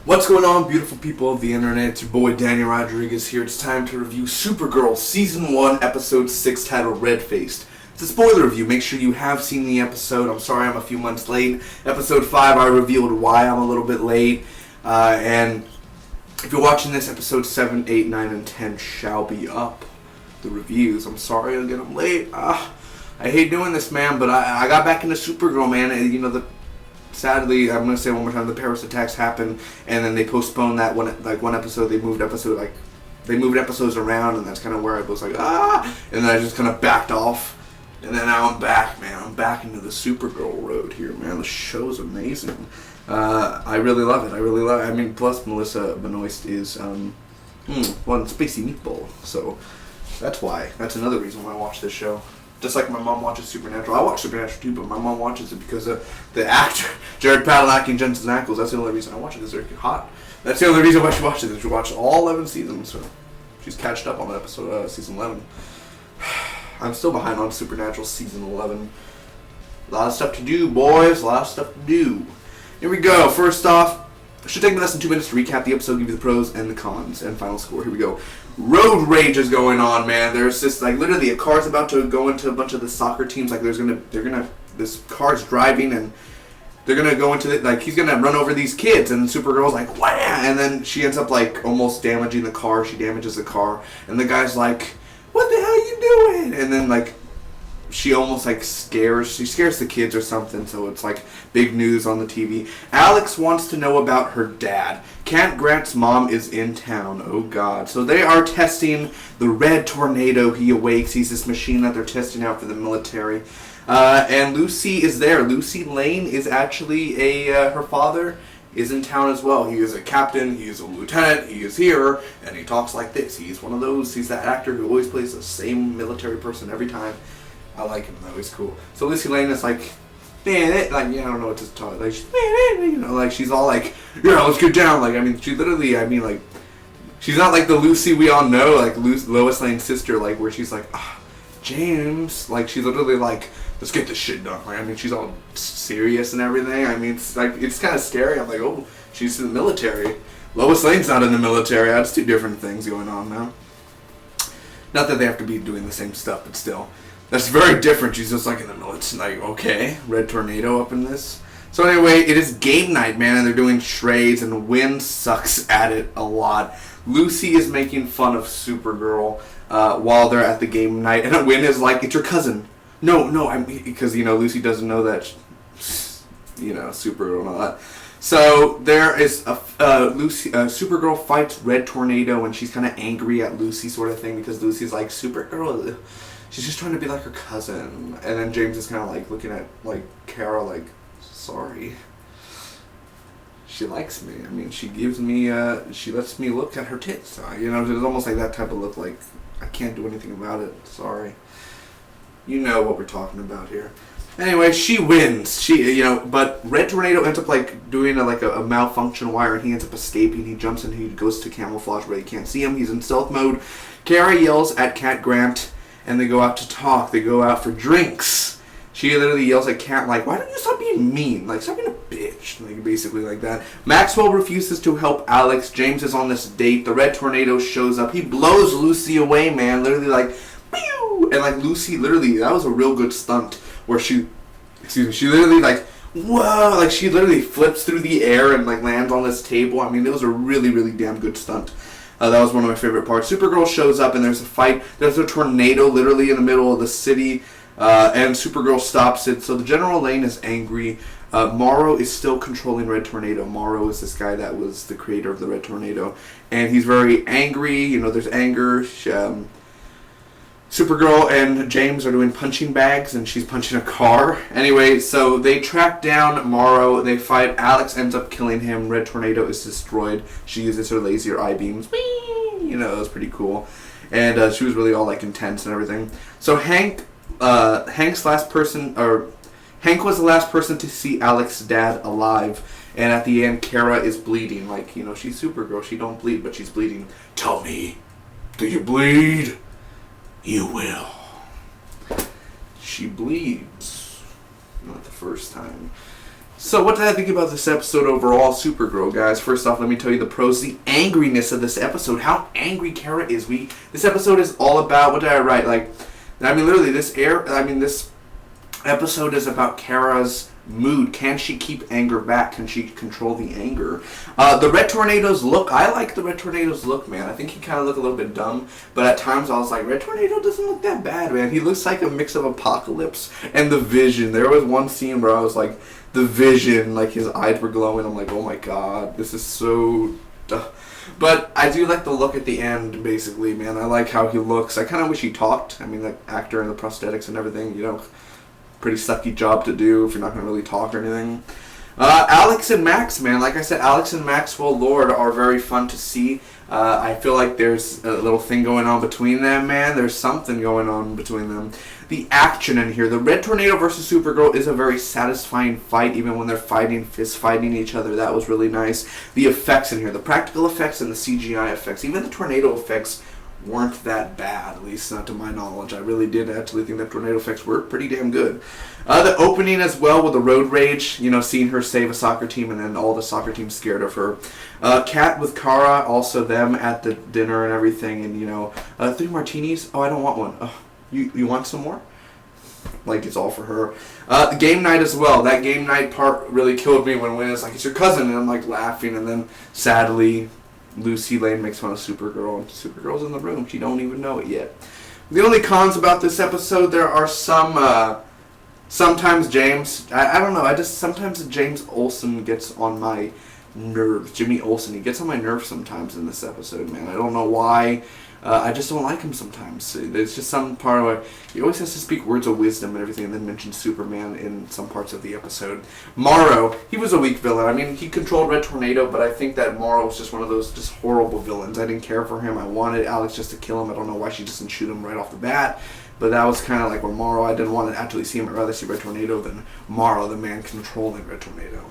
What's going on, beautiful people of the internet? It's your boy Daniel Rodriguez here. It's time to review Supergirl Season 1, Episode 6, titled Red Faced. It's a spoiler review. Make sure you have seen the episode. I'm sorry I'm a few months late. Episode 5, I revealed why I'm a little bit late. And if you're watching this, Episode 7, 8, 9, and 10 shall be up. The reviews. I'm sorry again, I'm late. I hate doing this, man, but I got back into Supergirl, man. And, sadly, I'm gonna say it one more time. The Paris attacks happened, and then they postponed that one episode. They moved episodes around, and that's kind of where I was like, and then I just kind of backed off, and then now I'm back, man. I'm back into the Supergirl road here, man. The show's amazing. I really love it. I mean, plus Melissa Benoist is one spacey meatball, so that's why. That's another reason why I watch this show. Just like my mom watches Supernatural. I watch Supernatural too, but my mom watches it because of the actor, Jared Padalecki and Jensen Ackles. That's the only reason I watch it, is they're hot. That's the only reason why she watches it. She watched all 11 seasons, so she's catched up on that episode, season 11. I'm still behind on Supernatural season 11. A lot of stuff to do, boys. A lot of stuff to do. Here we go. First off, it should take me less than 2 minutes to recap the episode, give you the pros and the cons, and final score. Here we go. Road rage is going on, man. There's just literally a car's about to go into a bunch of the soccer teams. This car's driving and they're gonna go into he's gonna run over these kids, and Supergirl's like, wham, and then she ends up almost damaging the car. She damages the car, and the guy's like, what the hell are you doing? And then she almost scares the kids or something, so it's big news on the TV. Alex wants to know about her dad. Kent Grant's mom is in town. Oh God. So they are testing the red tornado. He awakes. He's this machine that they're testing out for the military. And Lucy is there. Lucy Lane is actually her father is in town as well. He is a captain, he is a lieutenant, he is here, and he talks like this. He's one of those, he's that actor who always plays the same military person every time. I like him though, he's cool. So Lucy Lane is I don't know what to talk, she's all yeah, let's get down, she's not like the Lucy we all know, Lois Lane's sister, where she's James, she's literally let's get this shit done. She's all serious and everything. It's kind of scary. I'm oh, she's in the military. Lois Lane's not in the military. That's two different things going on now. Not that they have to be doing the same stuff, but still. That's very different. She's just in the military. Okay, red tornado up in this. So anyway, it is game night, man, and they're doing charades, and Wynn sucks at it a lot. Lucy is making fun of Supergirl while they're at the game night, and Wynn is it's your cousin. No, because Lucy doesn't know that, Supergirl and all that. So there is Supergirl fights Red Tornado, and she's kind of angry at Lucy, sort of thing, because Lucy's Supergirl, she's just trying to be like her cousin. And then James is kind of looking at Kara sorry. She likes me. She gives me, she lets me look at her tits. It's almost that type of look, I can't do anything about it. Sorry. You know what we're talking about here. Anyway, she wins. But Red Tornado ends up doing a malfunction wire, and he ends up escaping. He jumps and he goes to camouflage where they can't see him. He's in stealth mode. Kara yells at Cat Grant, and they go out to talk. They go out for drinks. She literally yells at Cat why don't you stop being mean? Stop being a bitch. Basically like that. Maxwell refuses to help Alex. James is on this date. The Red Tornado shows up. He blows Lucy away, man. Literally pew! And Lucy, literally, that was a real good stunt where she literally whoa, she literally flips through the air and lands on this table. It was a really, really damn good stunt. That was one of my favorite parts. Supergirl shows up and there's a fight. There's a tornado literally in the middle of the city, and Supergirl stops it. So the General Lane is angry. Morrow is still controlling Red Tornado. Morrow is this guy that was the creator of the Red Tornado, and he's very angry. There's anger. Supergirl and James are doing punching bags, and she's punching a car. Anyway, so they track down Morrow. They fight. Alex ends up killing him. Red Tornado is destroyed. She uses her laser eye beams. Whee! It was pretty cool. and she was really all like intense and everything. So Hank was the last person to see Alex's dad alive, and at the end Kara is bleeding. Like, you know, she's Supergirl, she don't bleed, but she's bleeding. Tell me, do you bleed? You will. She bleeds. Not the first time. So what did I think about this episode overall, Supergirl, guys? First off, let me tell you the pros, the angriness of this episode, how angry Kara is. This episode is all about, what did I write? Like, I mean, literally, this episode is about Kara's mood. Can she keep anger back? Can she control the anger? The Red Tornado's look, I like the Red Tornado's look, man. I think he kind of looked a little bit dumb, but at times I was like, Red Tornado doesn't look that bad, man. He looks like a mix of Apocalypse and the Vision. There was one scene where I was like, the Vision, like his eyes were glowing. I'm like, oh my god, this is so... But I do like the look at the end, basically, man. I like how he looks. I kind of wish he talked. I mean, the actor and the prosthetics and everything, you know, pretty sucky job to do if you're not going to really talk or anything. Alex and Max, man. Like I said, Alex and Maxwell Lord are very fun to see. I feel like there's a little thing going on between them, man. There's something going on between them. The action in here. The Red Tornado versus Supergirl is a very satisfying fight, even when they're fist fighting each other. That was really nice. The effects in here. The practical effects and the CGI effects. Even the tornado effects weren't that bad, at least not to my knowledge. I really did actually think that tornado effects were pretty damn good. The opening as well with the road rage, you know, seeing her save a soccer team and then all the soccer team scared of her. Kat with Kara, also them at the dinner and everything, and you know, 3 martinis? Oh, I don't want one. Oh, you want some more? Like, it's all for her. The game night as well. That game night part really killed me when it's like, it's your cousin, and I'm like laughing, and then sadly Lucy Lane makes fun of Supergirl, and Supergirl's in the room. She don't even know it yet. The only cons about this episode, there are some, sometimes James, I don't know, sometimes James Olsen gets on my nerves. Jimmy Olsen, he gets on my nerves sometimes in this episode, man. I don't know why. I just don't like him sometimes. There's just some part where he always has to speak words of wisdom and everything, and then mention Superman in some parts of the episode. Morrow, he was a weak villain. I mean, he controlled Red Tornado, but I think that Morrow was just one of those just horrible villains. I didn't care for him. I wanted Alex just to kill him. I don't know why she doesn't shoot him right off the bat. But that was kind of like where Morrow, I didn't want to actually see him. I'd rather see Red Tornado than Morrow, the man controlling Red Tornado.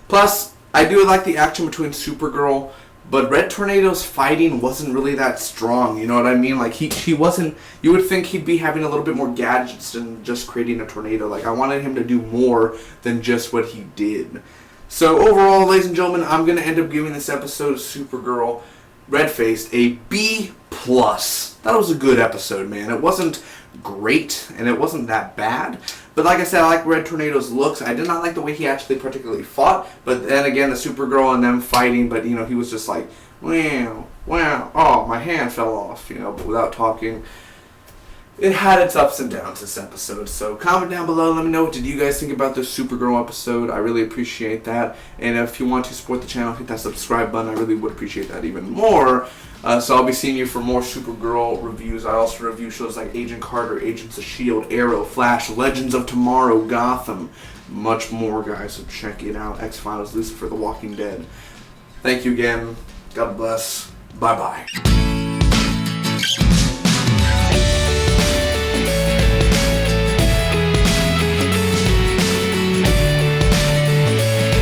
Plus, I do like the action between Supergirl, but Red Tornado's fighting wasn't really that strong, you know what I mean? Like, he wasn't, you would think he'd be having a little bit more gadgets than just creating a tornado. Like, I wanted him to do more than just what he did. So, overall, ladies and gentlemen, I'm going to end up giving this episode of Supergirl Red-Faced a B+. That was a good episode, man. It wasn't great, and it wasn't that bad. But like I said, I like Red Tornado's looks. I did not like the way he actually particularly fought. But then again, the Supergirl and them fighting, but, you know, he was just like, wow, oh, my hand fell off, you know, but without talking. It had its ups and downs, this episode. So comment down below. Let me know what did you guys think about this Supergirl episode. I really appreciate that. And if you want to support the channel, hit that subscribe button. I really would appreciate that even more. So I'll be seeing you for more Supergirl reviews. I also review shows like Agent Carter, Agents of S.H.I.E.L.D, Arrow, Flash, Legends of Tomorrow, Gotham. Much more, guys. So check it out. X-Files, Lucifer, The Walking Dead. Thank you again. God bless. Bye-bye.